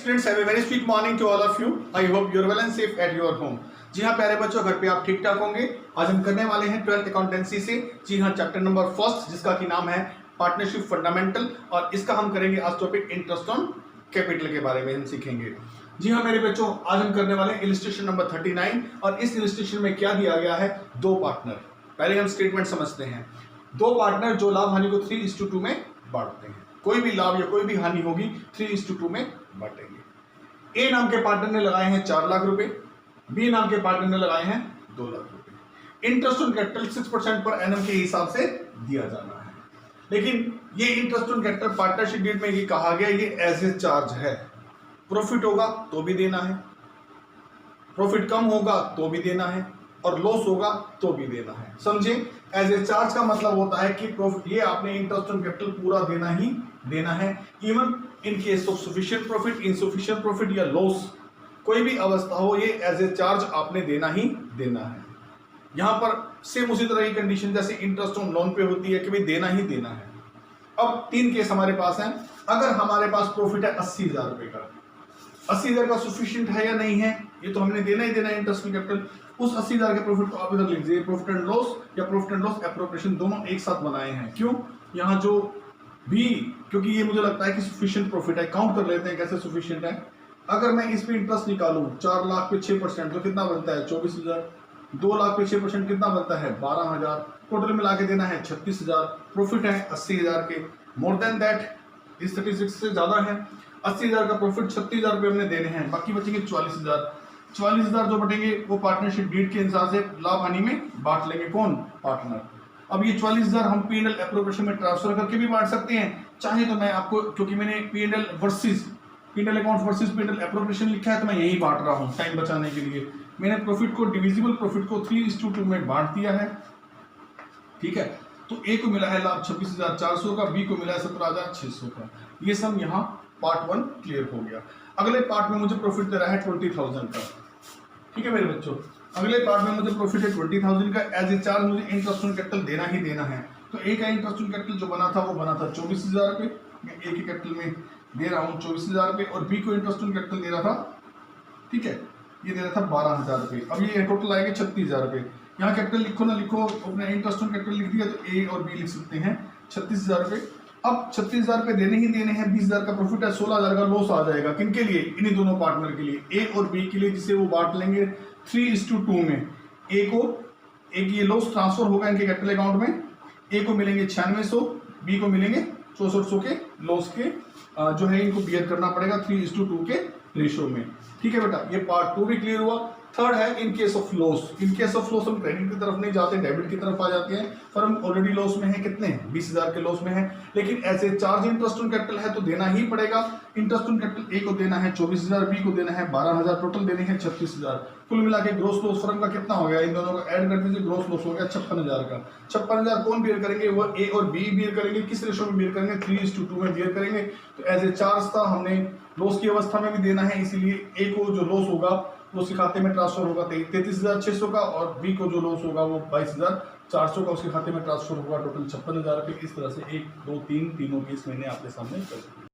students, have a very sweet morning to all of you. I hope you're well and safe at your home. जी हाँ प्यारे बच्चों, घर पे आप ठीक ठाक होंगे। आज हम करने वाले हैं 12th अकाउंटेंसी से, जी हाँ, चैप्टर नंबर फर्स्ट, जिसका की नाम है पार्टनरशिप फंडामेंटल, और इसका हम करेंगे आज टॉपिक इंटरेस्ट ऑन कैपिटल के बारे में हम सीखेंगे। जी हाँ मेरे बच्चों, आज हम करने वाले हैं इलस्ट्रेशन नंबर 39, और इस इलस्ट्रेशन में क्या दिया गया है, दो पार्टनर। पहले हम स्टेटमेंट समझते हैं। दो पार्टनर जो लाभ हानि को 3:2 में बांटते हैं। कोई भी लाभ या कोई भी हानि होगी 3:2 में बांटेंगे। ए नाम के पार्टनर ने लगाए हैं 4 लाख रुपए, बी नाम के पार्टनर ने लगाए हैं 2 लाख रुपए। Interest on capital 6% per annum के हिसाब से दिया जाना है। लेकिन ये interest on capital partnership deed में ये कहा गया ये एज ए चार्ज है। प्रॉफिट होगा तो भी देना है, प्रॉफिट कम होगा तो भी देना है, और लॉस होगा तो भी देना है। समझे, एज ए चार्ज का मतलब होता है कि प्रॉफिट, ये आपने इंटरेस्ट ऑन कैपिटल पूरा देना ही देना है, even in case of sufficient profit, insufficient profit या लॉस, कोई भी अवस्था हो, ये एज ए चार्ज आपने देना ही देना है। यहां पर सेम उसी तरह की कंडीशन जैसे इंटरेस्ट ऑन लोन पे होती है कि भाई देना ही देना है। अब 3 केस हमारे पास हैं। अगर हमारे पास प्रॉफिट है 80,000 रुपए का, 80,000 का सफिशिएंट है या नहीं है, ये तो हमने देना ही देना है इंटरेस्ट ऑन कैपिटल। उस 80,000 के प्रॉफिट को आप इधर लिख दीजिए, प्रॉफिट एंड लॉस या प्रॉफिट एंड लॉस एप्रोप्रिएशन दोनों एक साथ बनाए हैं। क्यों, यहाँ जो भी, क्योंकि ये मुझे लगता है कि सफिशिएंट प्रॉफिट है। काउंट कर लेते हैं कैसे सफिशिएंट है। अगर मैं इस पे इंटरेस्ट निकालूं 4 लाख पे 6% तो कितना बनता है 24,000। 2 लाख पे 6% कितना बनता है 12,000। टोटल मिला के देना है 36,000। प्रॉफिट है 80,000 के। मोर देन दैट इस 36 से ज्यादा है। 80,000 का प्रॉफिट 36,000 रुपये हमने देने हैं, बाकी बचेंगे 44,000। 44,000 जो बटेंगे वो पार्टनरशिप डीड के हिसाब से लाभ हानि में बांट लेंगे। कौन, पार्टनर। अब ये 44,000 हम P&L एप्रोप्रिएशन में ट्रांसफर करके भी बांट सकते हैं। चाहे तो मैं आपको, क्योंकि मैंने P&L versus P&L account versus P&L appropriation लिखा है, तो मैं यही बांट रहा हूँ टाइम बचाने के लिए। मैंने प्रॉफिट को, डिविजिबल प्रॉफिट को 3:2 में बांट दिया है। ठीक है, तो ए को मिला है लाभ 26,400 का, बी को मिला है 17,600 का। ये सब यहाँ पार्ट 1 क्लियर हो गया। अगले पार्ट में मुझे प्रॉफिट दे रहा है 20,000 का। ठीक है मेरे बच्चों, अगले पार्ट में मुझे प्रॉफिट है 20,000 का। एज ए चार्ज मुझे इंटरेस्ट ऑन कैपिटल देना ही देना है। तो ए का इंटरेस्ट ऑन कैपिटल जो बना था वो बना था 24,000 रुपये। मैं ए के कैपिटल में दे रहा हूँ 24,000 रुपये, और बी को इंटरेस्ट ऑन कैपिटल दे रहा था, ठीक है, ये दे रहा था 12,000 रुपये। अब ये टोटल आएगा 36,000 रुपये। यहाँ कैपिटल लिखो ना लिखो, अपने इंटरेस्ट ऑन कैपिटल लिख दिया तो ए और बी लिख सकते हैं 36,000 रुपये। अब 36,000 रुपये देने ही देने हैं। 20,000 का प्रॉफिट है, 16,000 का लॉस आ जाएगा। किनके लिए, इन्हीं दोनों पार्टनर के लिए, ए और बी के लिए, जिसे वो बांट लेंगे 3:2 में। ए को, एक ये लॉस ट्रांसफर होगा इनके कैपिटल अकाउंट में। ए को मिलेंगे 9600, बी को मिलेंगे 6400 के लॉस के जो है इनको बियर करना पड़ेगा 3:2 के रेशो में। ठीक है बेटा, ये पार्ट 2 भी क्लियर हुआ। थर्ड है in case of loss. In case of loss हम क्रेडिट की तरफ नहीं जाते, डेबिट की तरफ आ जाते हैं। फर्म ऑलरेडी लॉस में है, कितने, 20,000 के लॉस में है, लेकिन ऐसे चार्ज इंटरेस्ट ऑन कैपिटल है तो देना ही पड़ेगा। इंटरेस्ट ऑन कैपिटल ए को देना है 24,000, बी को देना है 12,000, टोटल देने हैं 36,000। कुल मिला के ग्रोस लॉस फर्म का कितना हो गया, इन दोनों को ऐड कर दीजिए, ग्रोस लॉस हो गया 56,000 का। 56,000 कौन बियर करेंगे, वो ए और बी बियर करेंगे। किस रेशो में बियर करेंगे, 3:2 में बियर करेंगे। तो एज ए चार्ज था, हमने लॉस की अवस्था में भी देना है, इसीलिए ए को जो लॉस होगा वो उसके खाते में ट्रांसफर होगा 33,600 का, और बी को जो लॉस होगा वो 22,400 का उसके खाते में ट्रांसफर होगा, टोटल 56,000 रुपये। इस तरह से 1, 2, 3 तीनों केस मैंने आपके सामने कर दिए।